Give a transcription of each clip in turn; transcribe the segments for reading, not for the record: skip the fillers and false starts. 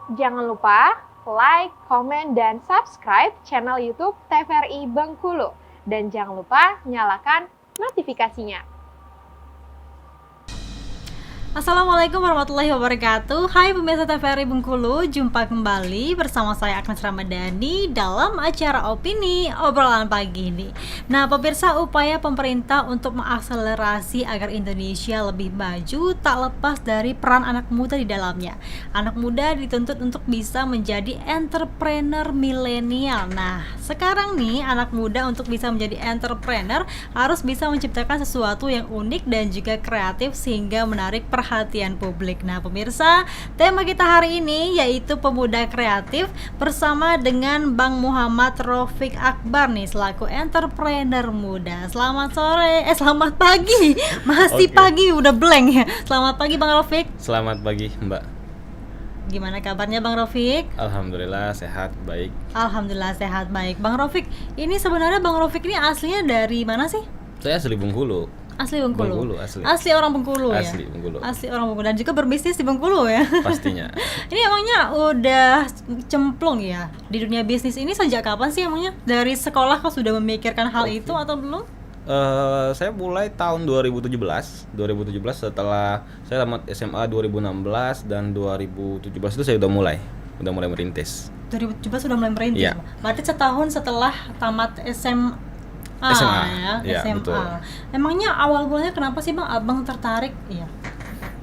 Jangan lupa like, komen, dan subscribe channel YouTube TVRI Bengkulu. Dan jangan lupa nyalakan notifikasinya. Assalamualaikum warahmatullahi wabarakatuh. Hai pemirsa TVRI Bengkulu, jumpa kembali bersama saya Agnes Ramadhani dalam acara Opini Obrolan Pagi ini. Nah pemirsa, upaya pemerintah untuk mengakselerasi agar Indonesia lebih maju tak lepas dari peran anak muda di dalamnya. Anak muda dituntut untuk bisa menjadi entrepreneur milenial. Nah sekarang nih anak muda untuk bisa menjadi entrepreneur harus bisa menciptakan sesuatu yang unik dan juga kreatif sehingga menarik perhatian publik. Nah pemirsa, tema kita hari ini yaitu pemuda kreatif bersama dengan Bang Muhammad Raufik Akbar nih selaku entrepreneur muda. Selamat pagi. Masih pagi udah blank ya. Selamat pagi Bang Raufik. Selamat pagi Mbak. Gimana kabarnya Bang Raufik? Alhamdulillah sehat, baik. Alhamdulillah sehat, baik. Bang Raufik, ini sebenarnya Bang Raufik ini aslinya dari mana sih? Saya asli Bengkulu. Asli Bengkulu. Asli orang Bengkulu ya. Asli Bengkulu. Asli orang Bengkulu dan juga berbisnis di Bengkulu ya. Pastinya. Ini emangnya udah cemplung ya di dunia bisnis ini sejak kapan sih emangnya? Dari sekolah kau sudah memikirkan hal itu atau belum? Saya mulai tahun 2017 setelah saya tamat SMA 2016 dan 2017 itu saya udah mulai merintis. 2017 sudah mulai merintis. Iya. Berarti setahun setelah tamat SMA ya, SMA. Betul. Emangnya awal mulanya kenapa sih Bang Abang tertarik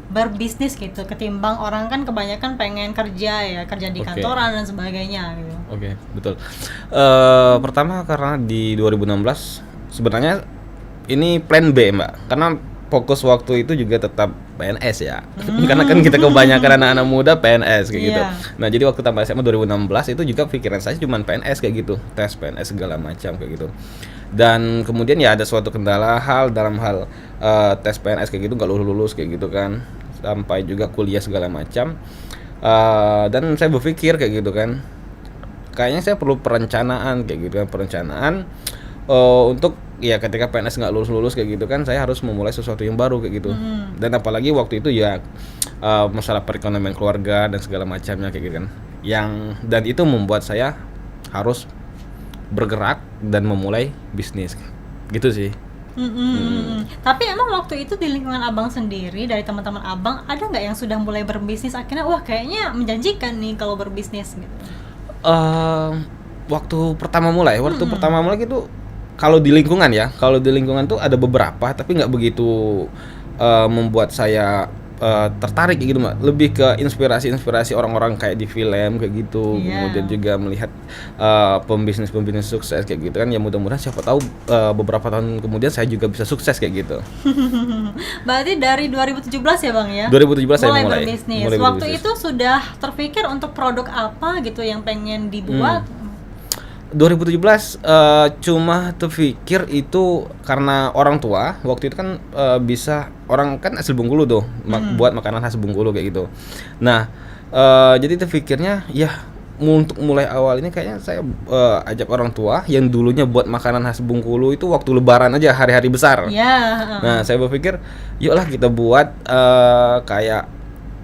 berbisnis gitu ketimbang orang kan kebanyakan pengen kerja di kantoran dan sebagainya gitu. Oke, betul. Pertama karena di 2016 sebenarnya ini plan B Mbak, karena fokus waktu itu juga tetap PNS ya. Karena kan kita kebanyakan anak-anak muda PNS kayak gitu. Nah, jadi waktu tamat SMA 2016 itu juga pikiran saya cuma PNS kayak gitu, tes PNS segala macam kayak gitu. Dan kemudian ya ada suatu kendala dalam hal tes PNS kayak gitu nggak lulus kayak gitu kan, sampai juga kuliah segala macam. Dan saya berpikir kayak gitu kan, kayaknya saya perlu perencanaan kayak gitu kan, untuk ya ketika PNS nggak lulus kayak gitu kan, saya harus memulai sesuatu yang baru kayak gitu. Dan apalagi waktu itu ya masalah perekonomian keluarga dan segala macamnya kayak gitu kan, dan itu membuat saya harus bergerak dan memulai bisnis gitu sih. Tapi emang waktu itu di lingkungan abang sendiri, dari teman-teman abang ada nggak yang sudah mulai berbisnis akhirnya wah kayaknya menjanjikan nih kalau berbisnis gitu? Waktu pertama mulai gitu, kalau di lingkungan tuh ada beberapa, tapi nggak begitu membuat saya tertarik gitu Mbak. Lebih ke inspirasi orang-orang kayak di film kayak gitu. Kemudian juga melihat pembisnis sukses kayak gitu kan. Ya mudah-mudahan siapa tahu beberapa tahun kemudian saya juga bisa sukses kayak gitu. Berarti dari 2017 ya Bang ya? 2017 saya mulai berbisnis. Waktu itu sudah terpikir untuk produk apa gitu yang pengen dibuat? 2017 cuma terpikir itu karena orang tua waktu itu kan bisa, orang kan asli Bengkulu tuh buat makanan khas Bengkulu kayak gitu. Nah jadi terpikirnya ya untuk mulai awal ini kayaknya saya ajak orang tua yang dulunya buat makanan khas Bengkulu itu waktu lebaran aja, hari-hari besar. Nah saya berpikir yuklah kita buat kayak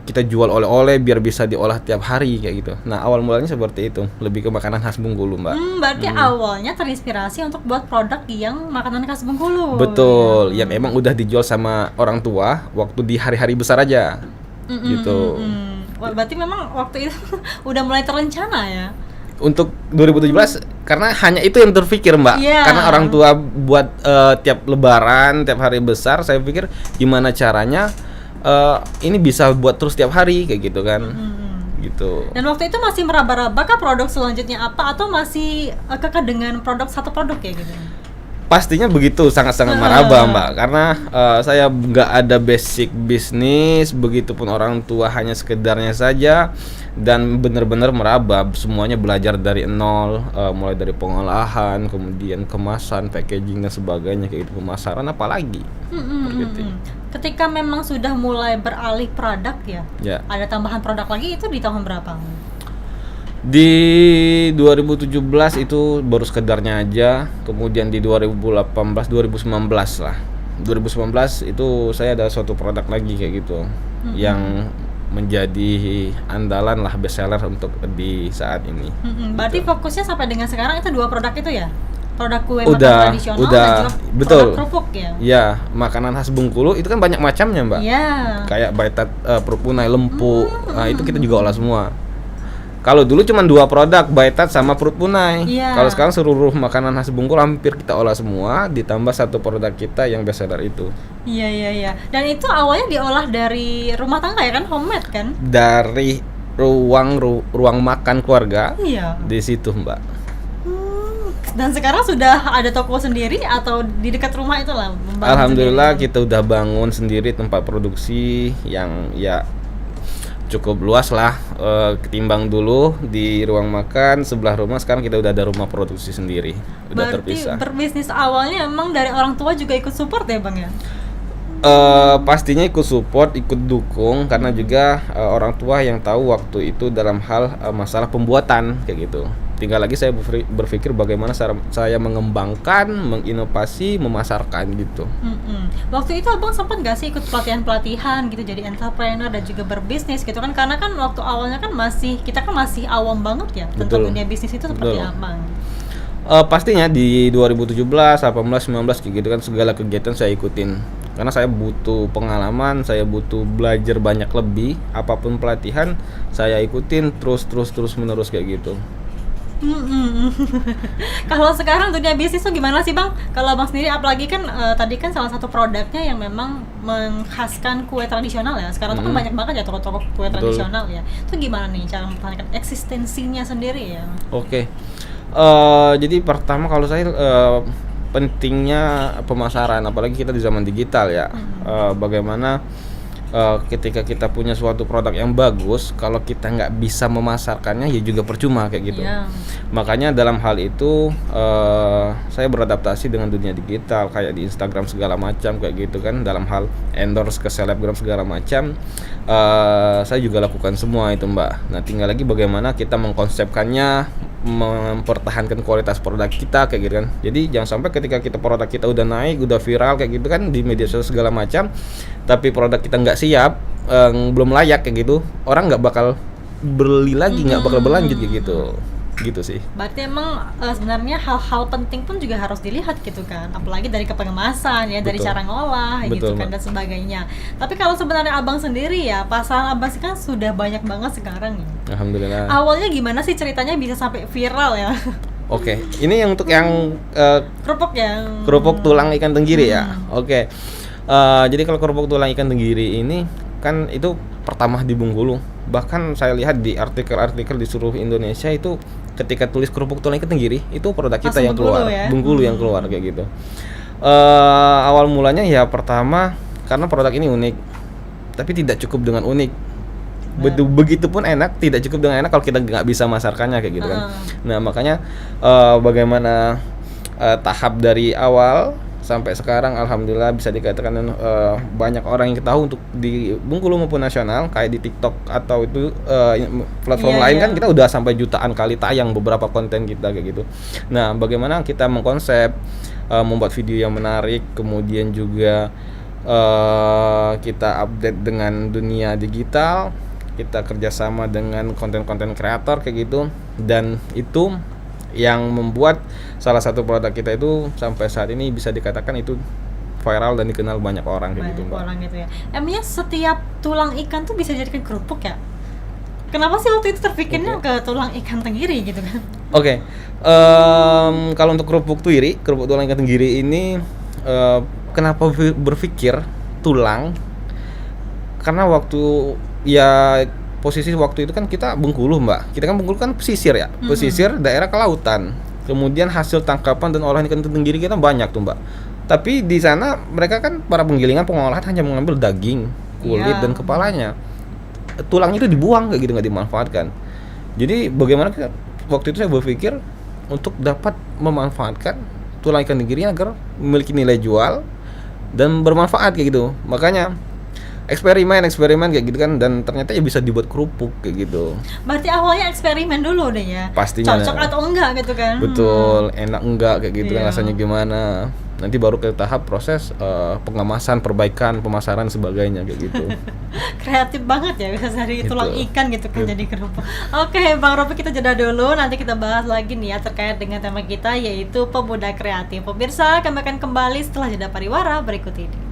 kita jual oleh-oleh biar bisa diolah tiap hari kayak gitu. Nah awal mulanya seperti itu, lebih ke makanan khas Bengkulu Mbak. Berarti awalnya terinspirasi untuk buat produk yang makanan khas Bengkulu. Betul, yang emang udah dijual sama orang tua waktu di hari-hari besar aja gitu. Berarti memang waktu itu udah mulai terencana ya? Untuk 2017 karena hanya itu yang terpikir Mbak. Karena orang tua buat tiap lebaran, tiap hari besar, saya pikir gimana caranya ini bisa buat terus tiap hari kayak gitu kan. Gitu. Dan waktu itu masih meraba-raba kah produk selanjutnya apa, atau masih kekeh dengan satu produk ya gitu? Pastinya begitu, sangat-sangat meraba Mbak, karena saya nggak ada basic bisnis, begitupun orang tua hanya sekedarnya saja, dan benar-benar meraba, semuanya belajar dari nol, mulai dari pengolahan, kemudian kemasan, packaging dan sebagainya kayak gitu, pemasaran apalagi. Ketika memang sudah mulai beralih produk ya, ada tambahan produk lagi itu di tahun berapa? Di 2017 itu baru sekedarnya aja, kemudian di 2018, 2019 lah. 2019 itu saya ada suatu produk lagi kayak gitu, yang menjadi andalan lah, best seller untuk di saat ini. Berarti fokusnya sampai dengan sekarang itu 2 produk itu ya? Produk kue makan Udah, tradisional udah, dan juga betul. produk kerupuk ya? Ya, makanan khas Bengkulu itu kan banyak macamnya, Mbak. Iya. Kayak baitat, perut punai, lempu. Nah, itu kita juga olah semua. Kalau dulu cuma 2 produk, baitat sama perut punai. Iya. Kalau sekarang seluruh makanan khas Bengkulu hampir kita olah semua, ditambah 1 produk kita yang best seller itu. Iya. Dan itu awalnya diolah dari rumah tangga ya kan, homemade kan? Dari ruang makan keluarga. Iya. Di situ, Mbak. Dan sekarang sudah ada toko sendiri atau di dekat rumah itu lah? Alhamdulillah kita udah bangun sendiri tempat produksi yang ya cukup luas lah, ketimbang dulu di ruang makan sebelah rumah. Sekarang kita udah ada rumah produksi sendiri, udah terpisah. Berarti berbisnis awalnya emang dari orang tua juga ikut support ya Bang ya? Pastinya ikut support, ikut dukung, karena juga orang tua yang tahu waktu itu dalam hal masalah pembuatan kayak gitu. Tinggal lagi saya berpikir bagaimana saya mengembangkan, menginovasi, memasarkan gitu. Waktu itu abang sempat nggak sih ikut pelatihan gitu jadi entrepreneur dan juga berbisnis gitu kan? Karena kan waktu awalnya kan kita kan masih awam banget ya tentang dunia bisnis itu seperti apa? Pastinya di 2017, 18, 19 kayak gitu kan segala kegiatan saya ikutin. Karena saya butuh pengalaman, saya butuh belajar banyak lebih. Apapun pelatihan saya ikutin terus menerus kayak gitu. Kalau sekarang dunia bisnis tuh gimana sih Bang? Kalau Abang sendiri apalagi kan tadi kan salah satu produknya yang memang mengkhaskan kue tradisional ya. Sekarang tuh kan banyak banget ya toko-toko kue tradisional ya. Itu gimana nih cara mempertahankan eksistensinya sendiri ya? Oke. Jadi pertama kalau saya pentingnya pemasaran, apalagi kita di zaman digital ya. Bagaimana ketika kita punya suatu produk yang bagus, kalau kita nggak bisa memasarkannya ya juga percuma kayak gitu. Makanya dalam hal itu saya beradaptasi dengan dunia digital, kayak di Instagram segala macam kayak gitu kan. Dalam hal endorse ke selebgram segala macam, saya juga lakukan semua itu, Mbak. Nah tinggal lagi bagaimana kita mengkonsepkannya, mempertahankan kualitas produk kita kayak gitu kan. Jadi jangan sampai ketika produk kita udah naik, udah viral kayak gitu kan di media sosial segala macam, tapi produk kita nggak siap, belum layak kayak gitu, orang nggak bakal beli lagi, nggak bakal berlanjut kayak gitu sih. Berarti emang sebenarnya hal-hal penting pun juga harus dilihat gitu kan, apalagi dari kepengemasan ya, dari cara ngolah gitu kan dan sebagainya. Tapi kalau sebenarnya abang sendiri ya, pasaran abang kan sudah banyak banget sekarang ya. Alhamdulillah. Awalnya gimana sih ceritanya bisa sampai viral ya? Oke, ini yang untuk yang kerupuk tulang ikan tenggiri ya. Oke. Jadi kalau kerupuk tulang ikan tenggiri ini kan itu pertama di Bengkulu. Bahkan saya lihat di artikel-artikel di seluruh Indonesia itu ketika tulis kerupuk tulang ikan tenggiri itu produk kita yang keluar, Bengkulu yang keluar kayak gitu. Awal mulanya ya pertama karena produk ini unik, tapi tidak cukup dengan unik. Begitupun enak, tidak cukup dengan enak kalau kita nggak bisa masarkannya kayak gitu kan. Nah makanya bagaimana tahap dari awal sampai sekarang alhamdulillah bisa dikatakan banyak orang yang tahu untuk di Bengkulu maupun nasional, kayak di TikTok atau itu platform lain kan kita udah sampai jutaan kali tayang beberapa konten kita kayak gitu. Nah bagaimana kita mengkonsep, membuat video yang menarik, kemudian juga kita update dengan dunia digital, kita kerjasama dengan konten-konten kreator kayak gitu, dan itu yang membuat salah satu produk kita itu sampai saat ini bisa dikatakan itu viral dan dikenal banyak orang kayak gitu, Mbak. Banyak orang gitu ya. Emangnya setiap tulang ikan tuh bisa dijadikan kerupuk ya? Kenapa sih waktu itu terpikirnya ke tulang ikan tenggiri gitu kan? Oke. Kalau untuk kerupuk tulang ikan tenggiri ini kenapa berpikir tulang? Karena waktu posisi waktu itu kan kita Bengkulu, Mbak. Kita kan Bengkulu kan pesisir ya, pesisir daerah kelautan. Kemudian hasil tangkapan dan olahan ikan tenggiri kita banyak tuh, Mbak. Tapi di sana mereka kan para penggilingan pengolahan hanya mengambil daging, kulit dan kepalanya. Tulangnya itu dibuang kayak gitu, nggak dimanfaatkan. Jadi bagaimana waktu itu saya berpikir untuk dapat memanfaatkan tulang ikan tenggiri agar memiliki nilai jual dan bermanfaat kayak gitu. Makanya eksperimen kayak gitu kan, dan ternyata ya bisa dibuat kerupuk kayak gitu. Berarti awalnya eksperimen dulu deh ya. Pastinya. Cocok atau enggak gitu kan. Betul, enak enggak kayak gitu kan rasanya gimana. Nanti baru ke tahap proses pengemasan, perbaikan, pemasaran sebagainya kayak gitu. Kreatif banget ya, bisa dari Gitu. tulang ikan gitu kan jadi kerupuk. Oke, Bang Robi, kita jeda dulu, nanti kita bahas lagi nih ya terkait dengan tema kita yaitu pemuda kreatif. Pemirsa, kami akan kembali setelah jeda pariwara berikut ini.